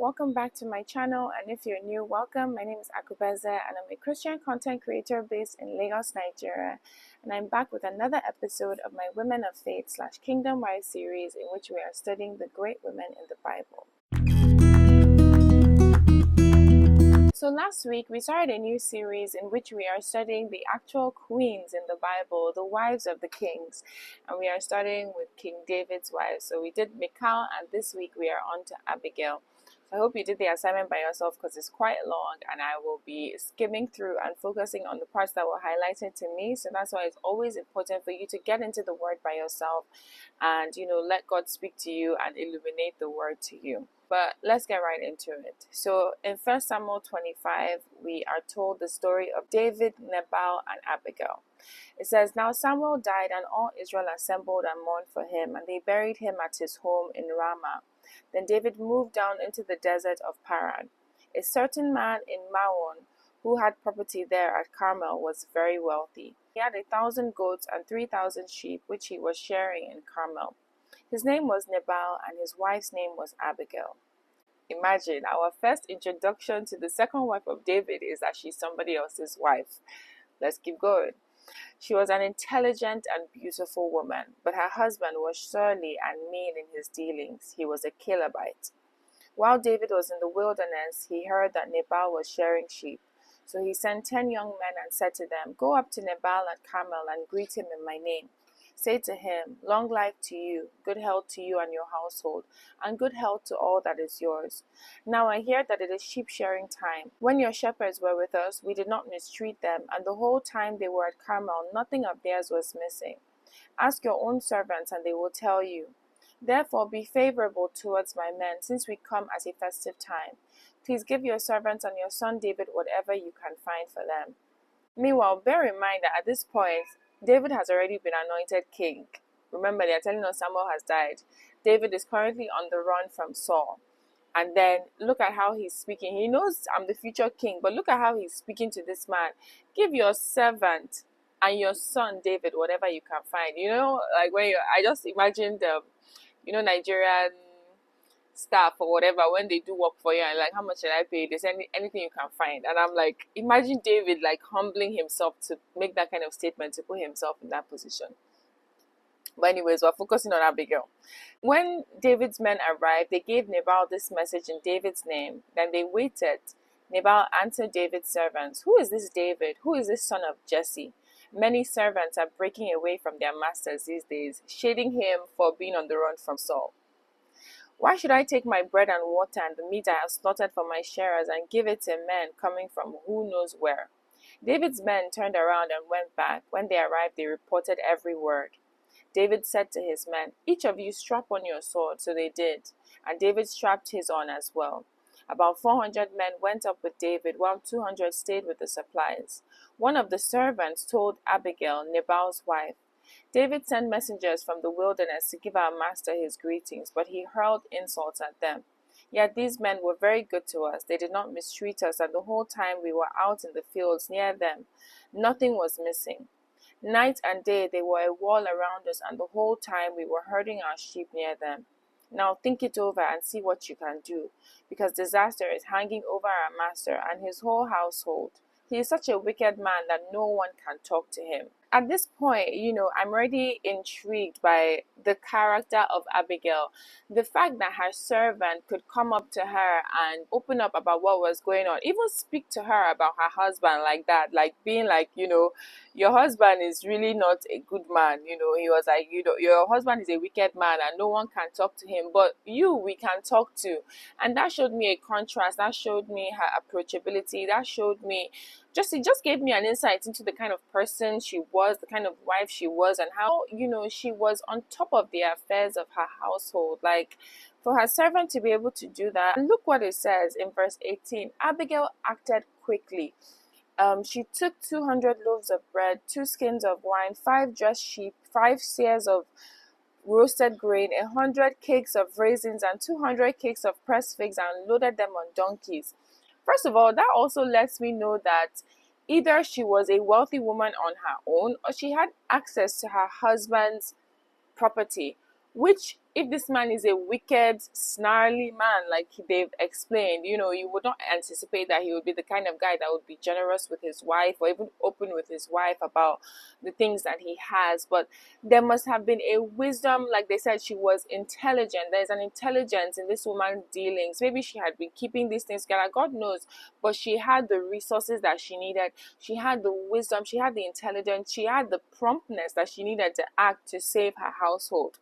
welcome back to my channel, and if you're new, welcome. My name is Akubeze and I'm a Christian content creator based in Lagos, Nigeria, and I'm back with another episode of my Women of Faith / Kingdom Wise series in which we are studying the great women in the Bible. So last week we started a new series in which we are studying the actual queens in the Bible, the wives of the kings, and we are starting with King David's wives. So we did Michal, and this week we are on to Abigail. So I hope you did the assignment by yourself because it's quite long, and I will be skimming through and focusing on the parts that were highlighted to me. So that's why it's always important for you to get into the word by yourself and let God speak to you and illuminate the word to you. But let's get right into it. So in 1 Samuel 25, we are told the story of David, Nabal, and Abigail. It says, "Now Samuel died, and all Israel assembled and mourned for him, and they buried him at his home in Ramah. Then David moved down into the desert of Paran. A certain man in Maon, who had property there at Carmel, was very wealthy. He had 1,000 goats and 3,000 sheep, which he was sharing in Carmel. His name was Nabal, and his wife's name was Abigail." Imagine, our first introduction to the second wife of David is that she's somebody else's wife. Let's keep going. "She was an intelligent and beautiful woman, but her husband was surly and mean in his dealings. He was a Calebite. While David was in the wilderness, he heard that Nabal was shearing sheep. So he sent 10 young men and said to them, 'Go up to Nabal at Carmel and greet him in my name. Say to him, long life to you, good health to you and your household, and good health to all that is yours. Now I hear that it is sheep shearing time. When your shepherds were with us, we did not mistreat them, and the whole time they were at Carmel, nothing of theirs was missing. Ask your own servants, and they will tell you. Therefore be favorable towards my men, since we come at a festive time. Please give your servants and your son David whatever you can find for them.' Meanwhile, bear in mind that at this point, David has already been anointed king. Remember, they are telling us Samuel has died. David is currently on the run from Saul. And then look at how he's speaking. He knows I'm the future king, but look at how he's speaking to this man. Give your servant and your son David whatever you can find. Like I just imagine the, Nigerian staff or whatever, when they do work for you and like, how much should I pay? There's anything you can find. And I'm like, imagine David like humbling himself to make that kind of statement, to put himself in that position. But anyways, we're focusing on Abigail. When David's men arrived, they gave Nabal this message in David's name. Then they waited. Nabal answered David's servants, 'Who is this David? Who is this son of Jesse?' Many servants are breaking away from their masters these days, shading him for being on the run from Saul. 'Why should I take my bread and water and the meat I have slaughtered for my sharers and give it to men coming from who knows where?' David's men turned around and went back. When they arrived, they reported every word. David said to his men, 'Each of you strap on your sword.' So they did, and David strapped his on as well. About 400 men went up with David, while 200 stayed with the supplies. One of the servants told Abigail, Nabal's wife, 'David sent messengers from the wilderness to give our master his greetings, but he hurled insults at them. Yet these men were very good to us. They did not mistreat us, and the whole time we were out in the fields near them, nothing was missing. Night and day they were a wall around us, and the whole time we were herding our sheep near them. Now think it over and see what you can do, because disaster is hanging over our master and his whole household. He is such a wicked man that no one can talk to him.'" At this point, I'm already intrigued by the character of Abigail. The fact that her servant could come up to her and open up about what was going on, even speak to her about her husband like that, like being like, your husband is really not a good man. He was like, your husband is a wicked man and no one can talk to him, but we can talk to. And that showed me a contrast. That showed me her approachability. That showed me it just gave me an insight into the kind of person she was, the kind of wife she was, and how, she was on top of the affairs of her household. Like, for her servant to be able to do that. And look what it says in verse 18. Abigail acted quickly. She took 200 loaves of bread, 2 skins of wine, 5 dressed sheep, 5 seahs of roasted grain, 100 cakes of raisins, and 200 cakes of pressed figs, and loaded them on donkeys. First of all, that also lets me know that either she was a wealthy woman on her own, or she had access to her husband's property, Which, if this man is a wicked, snarly man, like they've explained, you would not anticipate that he would be the kind of guy that would be generous with his wife or even open with his wife about the things that he has. But there must have been a wisdom. Like they said, she was intelligent. There's an intelligence in this woman's dealings. Maybe she had been keeping these things together, God knows, but she had the resources that she needed. She had the wisdom, she had the intelligence, she had the promptness that she needed to act to save her household.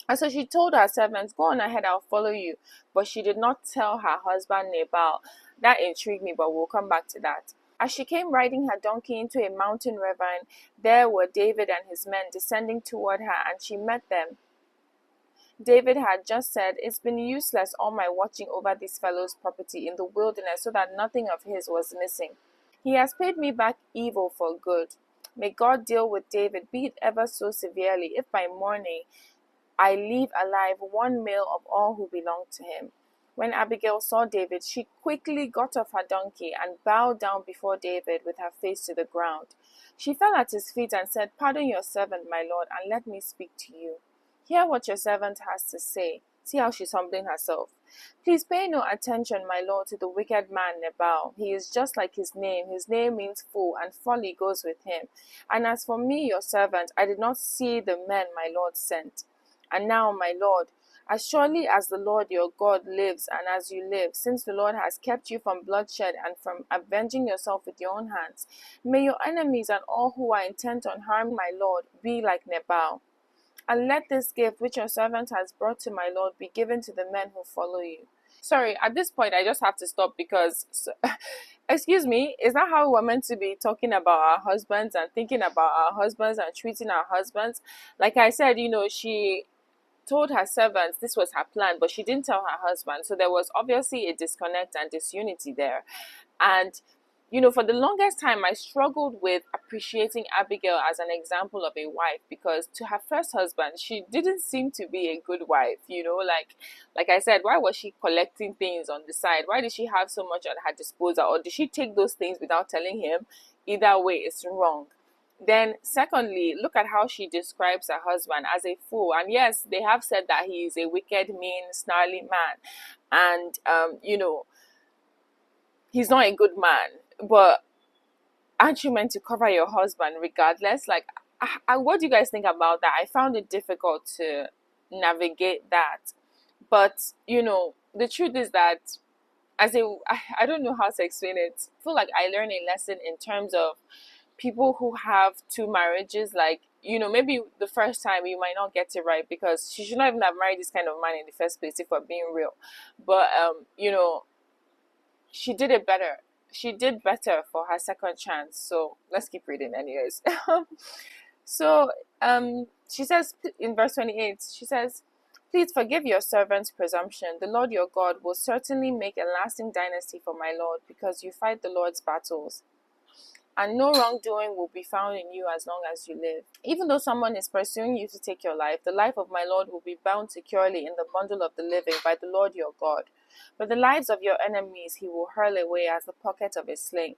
And so she told her servants, "Go on ahead, I'll follow you." But she did not tell her husband Nabal. That intrigued me, but we'll come back to that. As she came riding her donkey into a mountain ravine, there were David and his men descending toward her, and she met them. David had just said, "It's been useless all my watching over this fellow's property in the wilderness so that nothing of his was missing. He has paid me back evil for good. May God deal with David, be it ever so severely, if by morning I leave alive one male of all who belong to him." When Abigail saw David, she quickly got off her donkey and bowed down before David with her face to the ground. She fell at his feet and said, "Pardon your servant, my lord, and let me speak to you. Hear what your servant has to say." See how she's humbling herself. "Please pay no attention, my lord, to the wicked man Nabal. He is just like his name. His name means fool, and folly goes with him. And as for me, your servant, I did not see the men my lord sent. And now, my lord, as surely as the Lord your God lives and as you live, since the Lord has kept you from bloodshed and from avenging yourself with your own hands, may your enemies and all who are intent on harming my lord be like Nabal. And let this gift which your servant has brought to my lord be given to the men who follow you." Sorry, at this point I just have to stop because excuse me, is that how we're meant to be talking about our husbands and thinking about our husbands and treating our husbands? Like I said, she told her servants this was her plan, but she didn't tell her husband. So there was obviously a disconnect and disunity there. And, for the longest time, I struggled with appreciating Abigail as an example of a wife, because to her first husband, she didn't seem to be a good wife. Like I said, why was she collecting things on the side? Why did she have so much at her disposal? Or did she take those things without telling him? Either way, it's wrong. Then, secondly, look at how she describes her husband as a fool. And yes, they have said that he is a wicked, mean, snarly man. And, he's not a good man. But aren't you meant to cover your husband regardless? Like, what do you guys think about that? I found it difficult to navigate that. But, the truth is that I don't know how to explain it. I feel like I learned a lesson in terms of people who have two marriages. Like, maybe the first time you might not get it right, because she should not even have married this kind of man in the first place, if we're being real. But she did it better. She did better for her second chance. So let's keep reading anyways. So she says in verse 28, she says, "Please forgive your servant's presumption. The Lord your God will certainly make a lasting dynasty for my Lord, because you fight the Lord's battles. And no wrongdoing will be found in you as long as you live. Even though someone is pursuing you to take your life, the life of my Lord will be bound securely in the bundle of the living by the Lord your God. But the lives of your enemies he will hurl away as the pocket of a sling.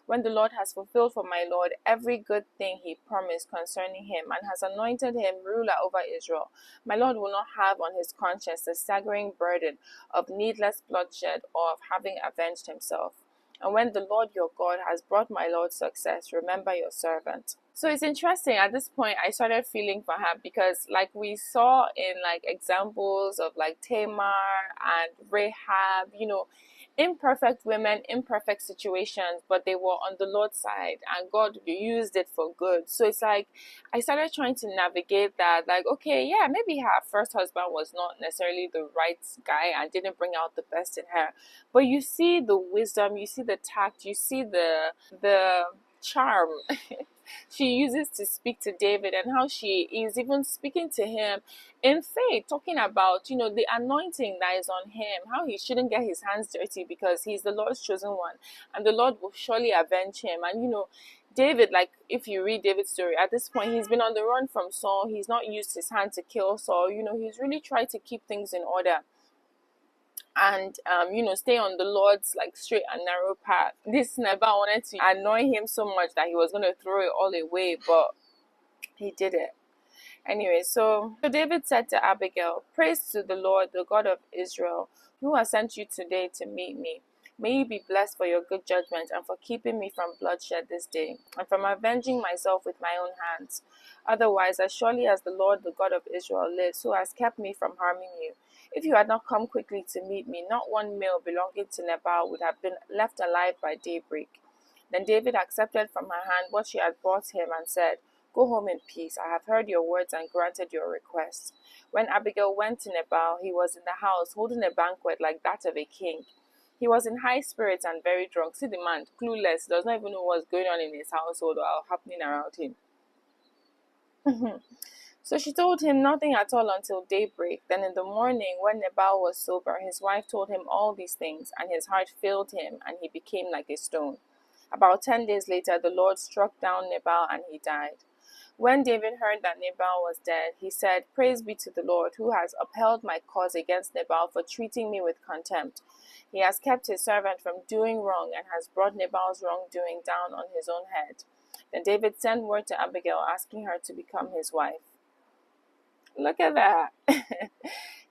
When the Lord has fulfilled for my Lord every good thing he promised concerning him, and has anointed him ruler over Israel, my Lord will not have on his conscience the staggering burden of needless bloodshed or of having avenged himself. And when the Lord your God has brought my Lord success, remember your servant." So it's interesting. At this point, I started feeling for her, because like we saw in like examples of like Tamar and Rahab, imperfect women, imperfect situations, but they were on the Lord's side and God used it for good. So it's like I started trying to navigate that, like, okay, yeah, maybe her first husband was not necessarily the right guy and didn't bring out the best in her, but you see the wisdom, you see the tact, you see the charm she uses to speak to David, and how she is even speaking to him in faith, talking about, the anointing that is on him, how he shouldn't get his hands dirty because he's the Lord's chosen one, and the Lord will surely avenge him. And, David, like, if you read David's story, at this point, he's been on the run from Saul. He's not used his hand to kill Saul. He's really tried to keep things in order and stay on the Lord's like straight and narrow path. This never wanted to annoy him so much that he was going to throw it all away, but he did it. Anyway, so David said to Abigail, "Praise to the Lord, the God of Israel, who has sent you today to meet me. May you be blessed for your good judgment and for keeping me from bloodshed this day, and from avenging myself with my own hands. Otherwise, as surely as the Lord, the God of Israel, lives, who has kept me from harming you, if you had not come quickly to meet me, not one male belonging to Nabal would have been left alive by daybreak." Then David accepted from her hand what she had brought him and said, "Go home in peace. I have heard your words and granted your request." When Abigail went to Nabal, he was in the house holding a banquet like that of a king. He was in high spirits and very drunk. See the man, clueless, does not even know what's going on in his household or happening around him. So she told him nothing at all until daybreak. Then in the morning, when Nabal was sober, his wife told him all these things, and his heart failed him, and he became like a stone. About 10 days later, the Lord struck down Nabal, and he died. When David heard that Nabal was dead, he said, "Praise be to the Lord, who has upheld my cause against Nabal for treating me with contempt. He has kept his servant from doing wrong and has brought Nabal's wrongdoing down on his own head." Then David sent word to Abigail asking her to become his wife. Look at that.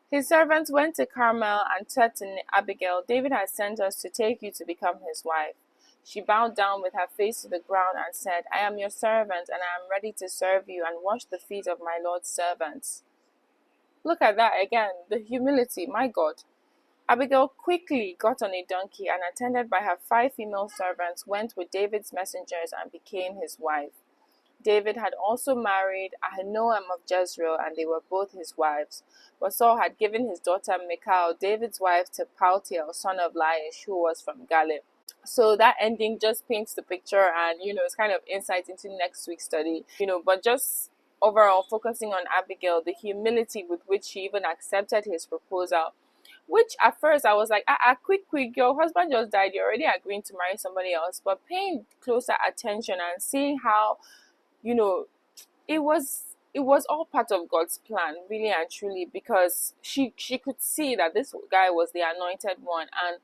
His servants went to Carmel and said to Abigail, "David has sent us to take you to become his wife." She bowed down with her face to the ground and said, "I am your servant, and I am ready to serve you and wash the feet of my Lord's servants." Look at that again, the humility, my God. Abigail quickly got on a donkey and, attended by her 5 female servants, went with David's messengers and became his wife. David had also married Ahinoam of Jezreel, and they were both his wives. But Saul had given his daughter Michal, David's wife, to Paltiel, son of Laish, who was from Galim. So that ending just paints the picture, and it's kind of insight into next week's study. But just overall focusing on Abigail, the humility with which she even accepted his proposal. Which at first I was like, quick, your husband just died, you're already agreeing to marry somebody else. But paying closer attention and seeing how it was all part of God's plan, really and truly, because she could see that this guy was the anointed one, and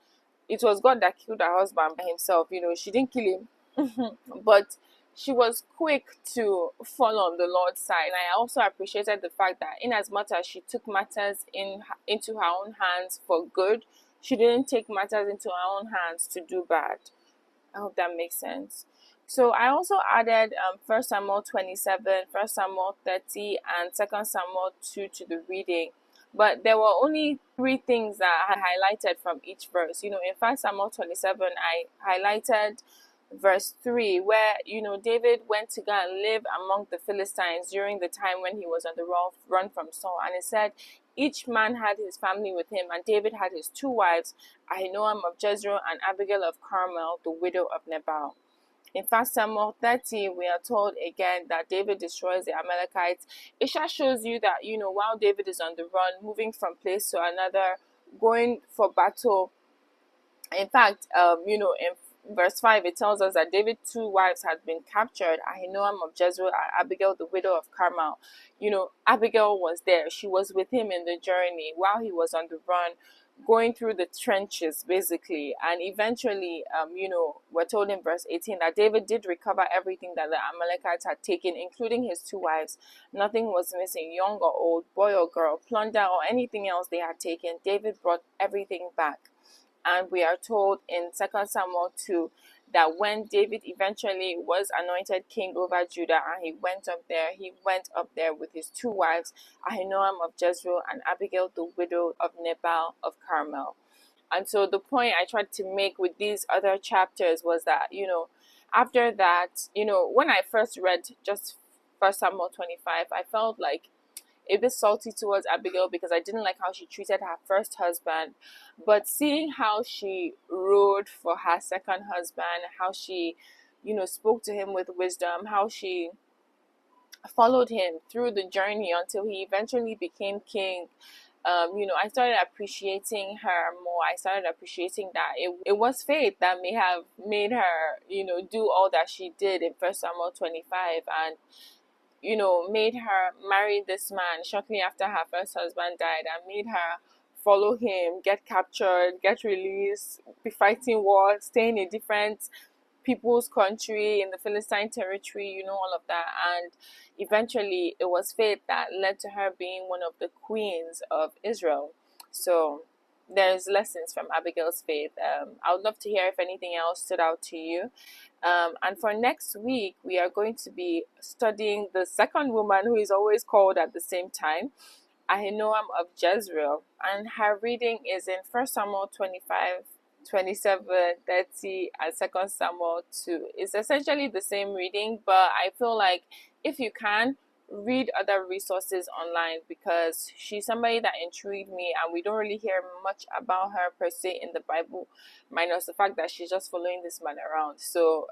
it was God that killed her husband by himself. She didn't kill him, but she was quick to fall on the Lord's side. And I also appreciated the fact that, in as much as she took matters into her own hands for good, she didn't take matters into her own hands to do bad. I hope that makes sense. So I also added 1 Samuel 27, 1 Samuel 30, and 2 Samuel 2 to the reading. But there were only 3 things that I highlighted from each verse. In 1 Samuel 27, I highlighted verse 3, where, David went to go and live among the Philistines during the time when he was on the run from Saul. And it said, each man had his family with him, and David had his 2 wives, Ahinoam of Jezreel and Abigail of Carmel, the widow of Nabal. In 1 Samuel 30, we are told again that David destroys the Amalekites. It just shows you that, while David is on the run, moving from place to another, going for battle. In fact, in verse 5, it tells us that David's 2 wives had been captured, Ahinoam of Jezreel and Abigail, the widow of Carmel. Abigail was there. She was with him in the journey while he was on the run, going through the trenches, basically. And eventually, we're told in verse 18 that David did recover everything that the Amalekites had taken, including his 2 wives. Nothing was missing, young or old, boy or girl, plunder or anything else they had taken. David brought everything back. And we are told in 2 Samuel 2 that when David eventually was anointed king over Judah and he went up there with his 2 wives, Ahinoam of Jezreel and Abigail, the widow of Nabal of Carmel. And so the point I tried to make with these other chapters was that, after that, when I first read just 1 Samuel 25, I felt like a bit salty towards Abigail because I didn't like how she treated her first husband. But seeing how she rode for her second husband, how she, spoke to him with wisdom, how she followed him through the journey until he eventually became king, I started appreciating her more. I started appreciating that it was faith that may have made her, do all that she did in 1 Samuel 25, and made her marry this man shortly after her first husband died, and made her follow him, get captured, get released, be fighting wars, stay in a different people's country in the Philistine territory, all of that. And eventually it was faith that led to her being one of the queens of Israel. So there's lessons from Abigail's faith. I would love to hear if anything else stood out to you. And for next week, we are going to be studying the second woman who is always called at the same time, Ahinoam of Jezreel. And her reading is in 1 Samuel 25, 27, 30, and 2 Samuel 2. It's essentially the same reading, but I feel like if you can, read other resources online, because she's somebody that intrigued me and we don't really hear much about her per se in the Bible, minus the fact that she's just following this man around. So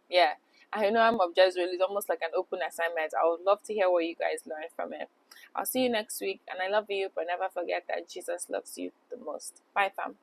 yeah, Ahinoam of Jezreel is almost like an open assignment. I would love to hear what you guys learned from it. I'll see you next week, and I love you, but never forget that Jesus loves you the most. Bye, fam.